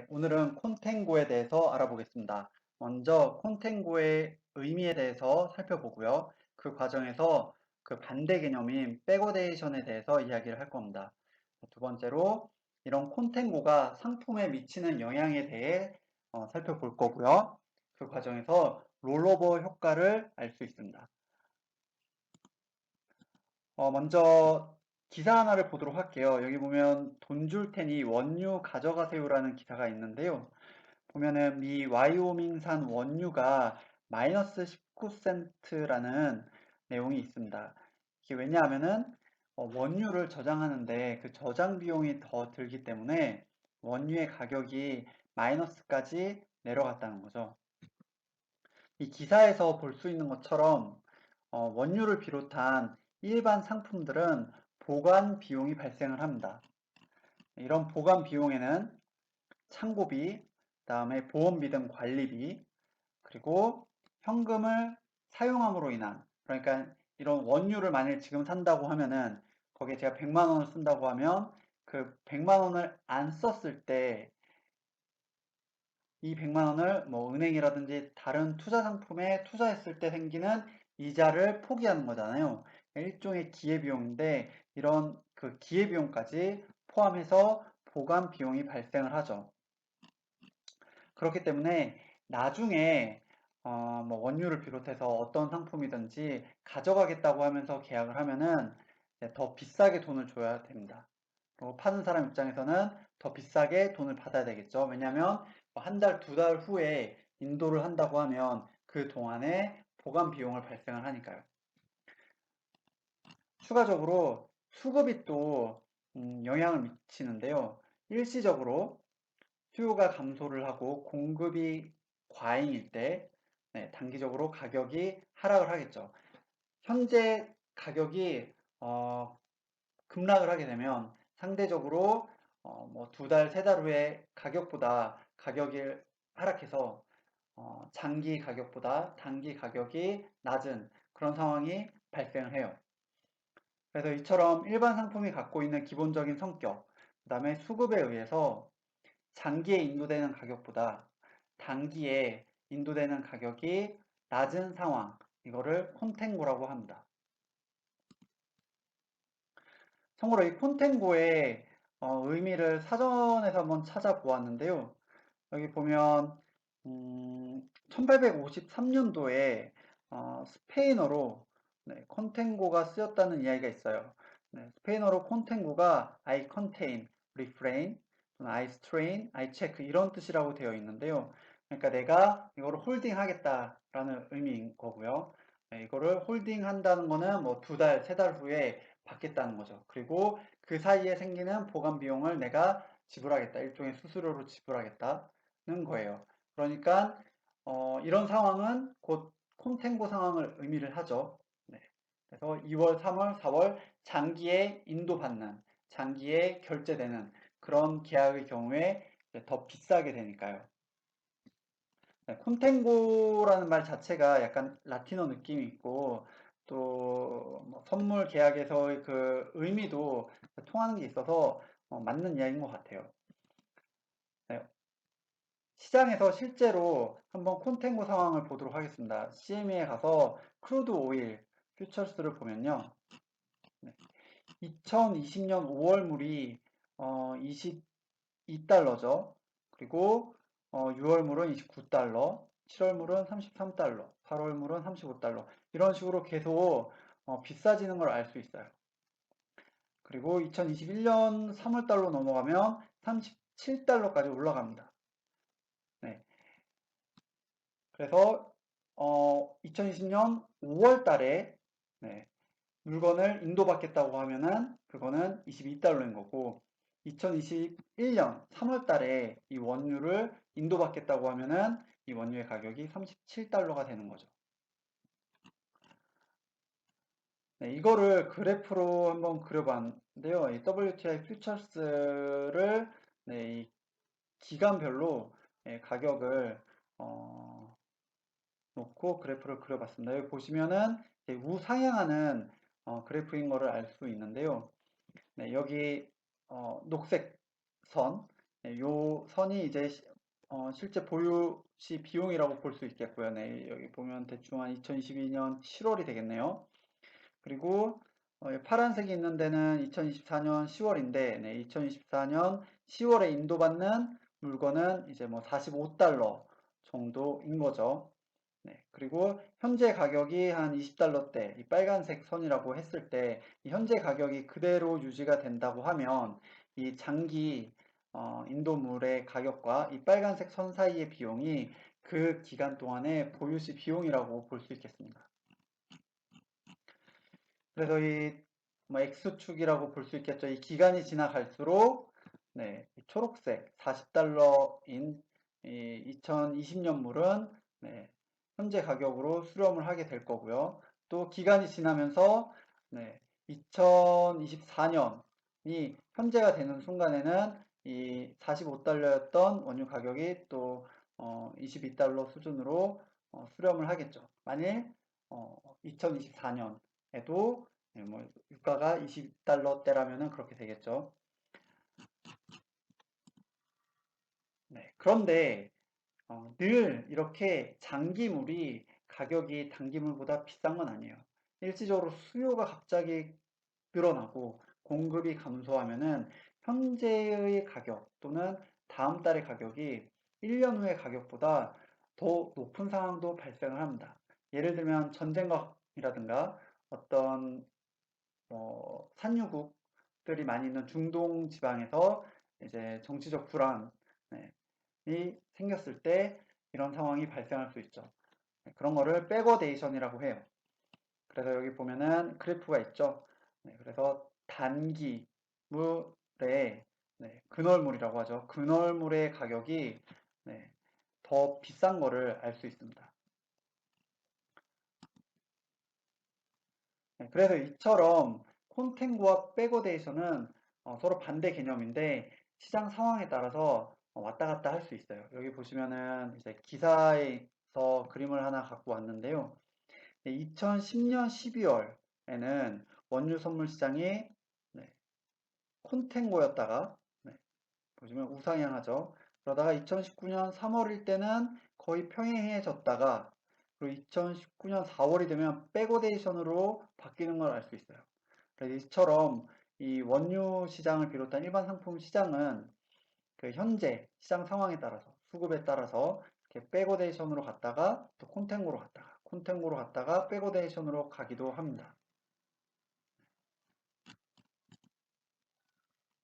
오늘은 콘탱고에 대해서 알아보겠습니다. 먼저 콘탱고의 의미에 대해서 살펴보고요. 그 과정에서 그 반대 개념인 백오데이션에 대해서 이야기를 할 겁니다. 두 번째로 이런 콘탱고가 상품에 미치는 영향에 대해 살펴볼 거고요. 그 과정에서 롤오버 효과를 알 수 있습니다. 먼저 기사 하나를 보도록 할게요. 여기 보면 돈 줄 테니 원유 가져가세요라는 기사가 있는데요. 보면은 미 와이오밍산 원유가 마이너스 19센트라는 내용이 있습니다. 이게 왜냐하면은 원유를 저장하는데 그 저장 비용이 더 들기 때문에 원유의 가격이 마이너스까지 내려갔다는 거죠. 이 기사에서 볼 수 있는 것처럼 원유를 비롯한 일반 상품들은 보관 비용이 발생을 합니다. 이런 보관 비용에는 창고비, 그다음에 보험비 등 관리비, 그리고 현금을 사용함으로 인한, 그러니까 이런 원유를 만일 지금 산다고 하면은 거기에 제가 100만 원을 쓴다고 하면 그 100만 원을 안 썼을 때 이 100만 원을 뭐 은행이라든지 다른 투자 상품에 투자했을 때 생기는 이자를 포기하는 거잖아요. 일종의 기회비용인데 이런 그 기회비용까지 포함해서 보관 비용이 발생을 하죠. 그렇기 때문에 나중에 뭐 원유를 비롯해서 어떤 상품이든지 가져가겠다고 하면서 계약을 하면은 더 비싸게 돈을 줘야 됩니다. 그리고 파는 사람 입장에서는 더 비싸게 돈을 받아야 되겠죠. 왜냐하면 한 달, 두 달 후에 인도를 한다고 하면 그 동안에 보관 비용을 발생을 하니까요. 추가적으로 수급이 또 영향을 미치는데요. 일시적으로 수요가 감소를 하고 공급이 과잉일 때 단기적으로 가격이 하락을 하겠죠. 현재 가격이 급락을 하게 되면 상대적으로 뭐 두 달, 세 달 후에 가격보다 가격이 하락해서 장기 가격보다 단기 가격이 낮은 그런 상황이 발생을 해요. 그래서 이처럼 일반 상품이 갖고 있는 기본적인 성격, 그 다음에 수급에 의해서 장기에 인도되는 가격보다 단기에 인도되는 가격이 낮은 상황, 이거를 콘탱고라고 합니다. 참고로 이 콘탱고의 의미를 사전에서 한번 찾아보았는데요. 여기 보면 1853년도에 스페인어로 콘탱고가 쓰였다는 이야기가 있어요. 스페인어로 콘탱고가 I contain, refrain, I strain, I check 이런 뜻이라고 되어 있는데요. 그러니까 내가 이거를 홀딩하겠다라는 의미인 거고요. 이거를 홀딩한다는 거는 뭐 두 달, 세 달 후에 받겠다는 거죠. 그리고 그 사이에 생기는 보관 비용을 내가 지불하겠다. 일종의 수수료로 지불하겠다는 거예요. 그러니까 이런 상황은 곧 콘탱고 상황을 의미를 하죠. 네. 그래서 2월, 3월, 4월 장기에 인도받는, 장기에 결제되는 그런 계약의 경우에 더 비싸게 되니까요. 네, 콘탱고라는 말 자체가 약간 라틴어 느낌이 있고 또뭐 선물 계약에서의 그 의미도 통하는 게 있어서 맞는 이야기인 것 같아요. 네, 시장에서 실제로 한번 콘탱고 상황을 보도록 하겠습니다. CME에 가서 크루드 오일 퓨처스를 보면요. 네, 2020년 5월물이 22달러죠. 그리고 6월물은 29달러, 7월물은 33달러, 8월물은 35달러. 이런 식으로 계속 비싸지는 걸 알 수 있어요. 그리고 2021년 3월달로 넘어가면 37달러까지 올라갑니다. 네. 그래서 2020년 5월 달에 물건을 인도받겠다고 하면은 그거는 22달러인 거고 2021년 3월 달에 이 원유를 인도받겠다고 하면은 이 원유의 가격이 37달러가 되는 거죠. 네, 이거를 그래프로 한번 그려봤는데요. 이 WTI 퓨처스를 이 기간별로 가격을 놓고 그래프를 그려봤습니다. 여기 보시면은 우상향하는 그래프인 거를 알 수 있는데요. 네, 여기 녹색 선, 네, 요 선이 이제 실제 보유 시 비용이라고 볼 수 있겠고요. 네, 여기 보면 대충 한 2022년 7월이 되겠네요. 그리고 파란색이 있는 데는 2024년 10월인데, 네, 2024년 10월에 인도받는 물건은 이제 뭐 45달러 정도인 거죠. 네, 그리고 현재 가격이 한 20달러대, 이 빨간색 선이라고 했을 때, 이 현재 가격이 그대로 유지가 된다고 하면, 이 장기 인도물의 가격과 이 빨간색 선 사이의 비용이 그 기간 동안의 보유시 비용이라고 볼 수 있겠습니다. 그래서 뭐 X축이라고 볼 수 있겠죠. 이 기간이 지나갈수록 네, 이 초록색 40달러인 이 2020년 물은 네, 현재 가격으로 수렴을 하게 될 거고요. 또 기간이 지나면서 네, 2024년이 현재가 되는 순간에는 이 45달러였던 원유 가격이 또 22달러 수준으로 수렴을 하겠죠. 만일 2024년에도 뭐 유가가 20달러대라면은 그렇게 되겠죠. 네, 그런데 늘 이렇게 장기물이 가격이 단기물보다 비싼 건 아니에요. 일시적으로 수요가 갑자기 늘어나고 공급이 감소하면은 현재의 가격 또는 다음 달의 가격이 1년 후의 가격보다 더 높은 상황도 발생을 합니다. 예를 들면 전쟁이라든가 어떤 산유국들이 많이 있는 중동 지방에서 이제 정치적 불안이 생겼을 때 이런 상황이 발생할 수 있죠. 네, 그런 거를 백워데이션이라고 해요. 그래서 여기 보면은 그래프가 있죠. 네, 그래서 단기 물의 근월물이라고 하죠. 근월물의 가격이 네, 더 비싼 거를 알 수 있습니다. 네, 그래서 이처럼 콘텐츠와 백워데이션은 서로 반대 개념인데 시장 상황에 따라서 왔다 갔다 할 수 있어요. 여기 보시면은 이제 기사에서 그림을 하나 갖고 왔는데요. 2010년 12월에는 원유 선물 시장이 네, 콘텐고였다가 보시면 우상향하죠. 그러다가 2019년 3월일 때는 거의 평행해졌다가 그리고 2019년 4월이 되면 백오데이션으로 바뀌는 걸 알 수 있어요. 그래서 이처럼 이 원유 시장을 비롯한 일반 상품 시장은 그 현재 시장 상황에 따라서 수급에 따라서 이렇게 백오데이션으로 갔다가 또 콘텐고로 갔다가 콘텐고로 갔다가 백오데이션으로 가기도 합니다.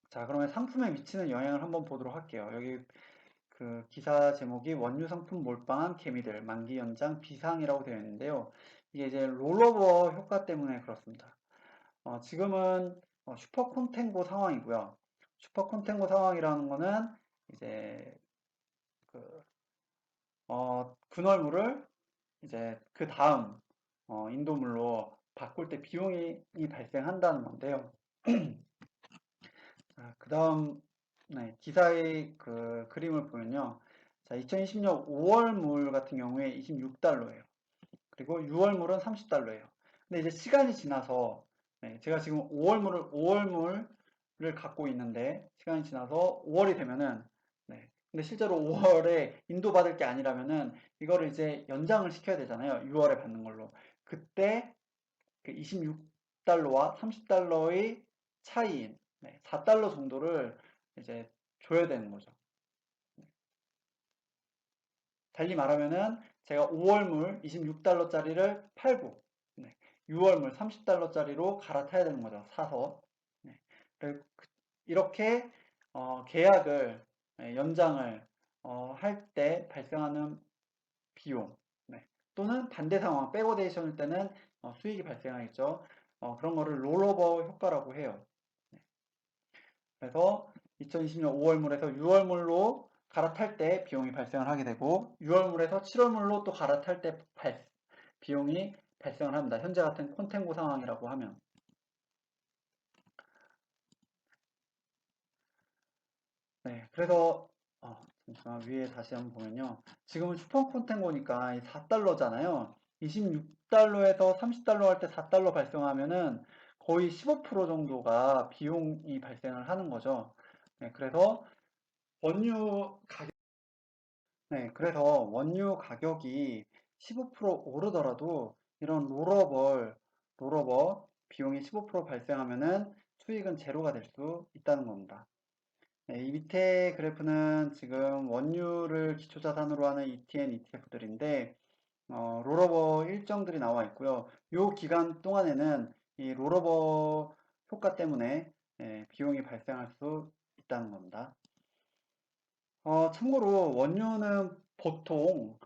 자, 그러면 상품에 미치는 영향을 한번 보도록 할게요. 여기 그 기사 제목이 원유 상품 몰빵한 개미들 만기 연장 비상이라고 되어 있는데요. 이게 이제 롤오버 효과 때문에 그렇습니다. 지금은 슈퍼 콘텐고 상황이고요. 슈퍼 콘텐고 상황이라는 거는 이제 그 근월물을 이제 그 다음 인도물로 바꿀 때 비용이 발생한다는 건데요. 그 다음 기사의 그 그림을 보면요. 자, 2020년 5월물 같은 경우에 26달러예요. 그리고 6월물은 30달러예요. 근데 이제 시간이 지나서 제가 지금 5월물을 갖고 있는데 시간이 지나서 5월이 되면은 근데 실제로 5월에 인도받을 게 아니라면은 이거를 이제 연장을 시켜야 되잖아요. 6월에 받는 걸로. 그때 그 26달러와 30달러의 차이인 4달러 정도를 이제 줘야 되는 거죠. 달리 말하면은 제가 5월물 26달러짜리를 팔고 6월물 30달러짜리로 갈아타야 되는 거죠. 사서. 네. 이렇게 계약을 연장을 할 때 발생하는 비용 또는 반대 상황, 백오데이션일 때는 수익이 발생하겠죠. 그런 거를 롤오버 효과라고 해요. 네. 그래서 2020년 5월물에서 6월물로 갈아탈 때 비용이 발생을 하게 되고 6월물에서 7월물로 또 갈아탈 때 비용이 발생을 합니다. 현재 같은 콘텐고 상황이라고 하면. 네, 그래서 잠시만 위에 다시 한번 보면요. 지금은 슈퍼 콘텐고니까 4달러잖아요. 26달러에서 30달러 할 때 4달러 발생하면은 거의 15% 정도가 비용이 발생을 하는 거죠. 네, 그래서 원유 가격, 네, 그래서 원유 가격이 15% 오르더라도 이런 롤오버 비용이 15% 발생하면은 수익은 제로가 될 수 있다는 겁니다. 네, 이 밑에 그래프는 지금 원유를 기초자산으로 하는 ETN, ETF들인데 롤오버 일정들이 나와 있고요. 이 기간 동안에는 이 롤오버 효과 때문에 비용이 발생할 수 있다는 겁니다. 참고로 원유는 보통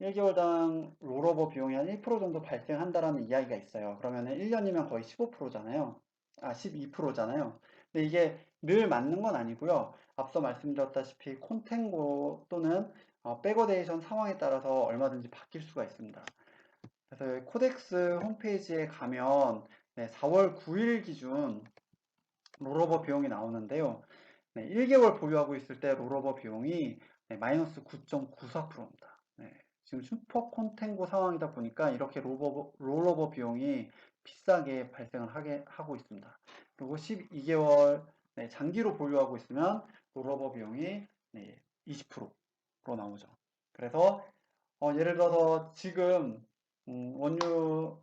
1개월당 롤오버 비용이 한 1% 정도 발생한다라는 이야기가 있어요. 그러면 1년이면 거의 15%잖아요. 12%잖아요. 근데 이게 늘 맞는 건 아니고요. 앞서 말씀드렸다시피 콘텐고 또는 백어데이션 상황에 따라서 얼마든지 바뀔 수가 있습니다. 그래서 코덱스 홈페이지에 가면 4월 9일 기준 롤오버 비용이 나오는데요. 1개월 보유하고 있을 때 롤오버 비용이 마이너스 9.94%입니다. 지금 슈퍼 콘텐고 상황이다 보니까 이렇게 롤오버 비용이 비싸게 발생을 하고 있습니다. 그리고 12개월 장기로 보유하고 있으면 롤오버 비용이 20%로 나오죠. 그래서 예를 들어서 지금 원유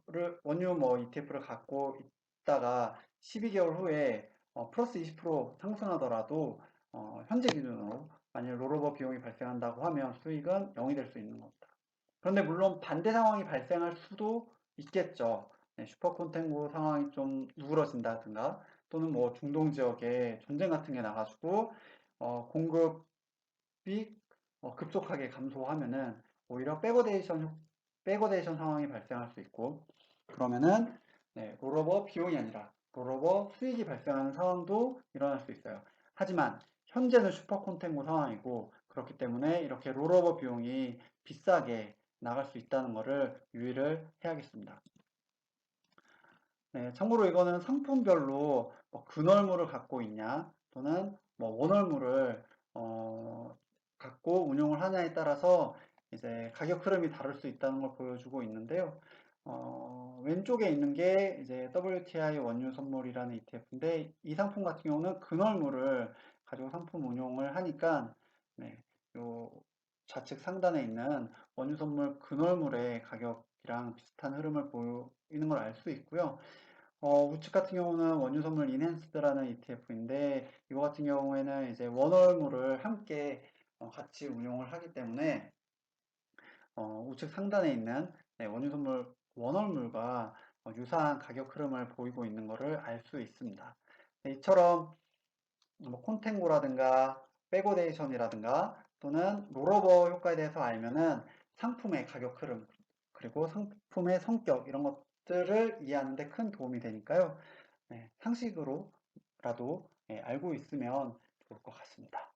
뭐 ETF를 갖고 있다가 12개월 후에 플러스 20% 상승하더라도 현재 기준으로 만약 롤오버 비용이 발생한다고 하면 수익은 0이 될 수 있는 겁니다. 그런데 물론 반대 상황이 발생할 수도 있겠죠. 슈퍼 콘텐고 상황이 좀 누그러진다든가 또는 뭐 중동 지역에 전쟁 같은 게 나가지고 공급이 급속하게 감소하면은 오히려 백어데이션 상황이 발생할 수 있고 그러면은 롤오버 비용이 아니라 롤오버 수익이 발생하는 상황도 일어날 수 있어요. 하지만 현재는 슈퍼 콘텐고 상황이고 그렇기 때문에 이렇게 롤오버 비용이 비싸게 나갈 수 있다는 것을 유의를 해야겠습니다. 참고로 이거는 상품별로 뭐 근월물을 갖고 있냐 또는 뭐 원월물을 갖고 운용을 하냐에 따라서 이제 가격 흐름이 다를 수 있다는 걸 보여주고 있는데요. 왼쪽에 있는 게 이제 WTI 원유 선물이라는 ETF인데 이 상품 같은 경우는 근월물을 가지고 상품 운용을 하니까 요 좌측 상단에 있는 원유 선물 근월물의 가격이랑 비슷한 흐름을 보이는 걸 알 수 있고요. 우측 같은 경우는 원유 선물 인핸스드라는 ETF인데 이거 같은 경우에는 이제 원월물을 함께 같이 운용을 하기 때문에 우측 상단에 있는 원유 선물 원월물과 유사한 가격 흐름을 보이고 있는 것을 알 수 있습니다. 이처럼 뭐 콘텐고라든가 백오데이션이라든가 또는 롤오버 효과에 대해서 알면은 상품의 가격 흐름 그리고 상품의 성격 이런 것들을 이해하는 데 큰 도움이 되니까요. 상식으로라도 알고 있으면 좋을 것 같습니다.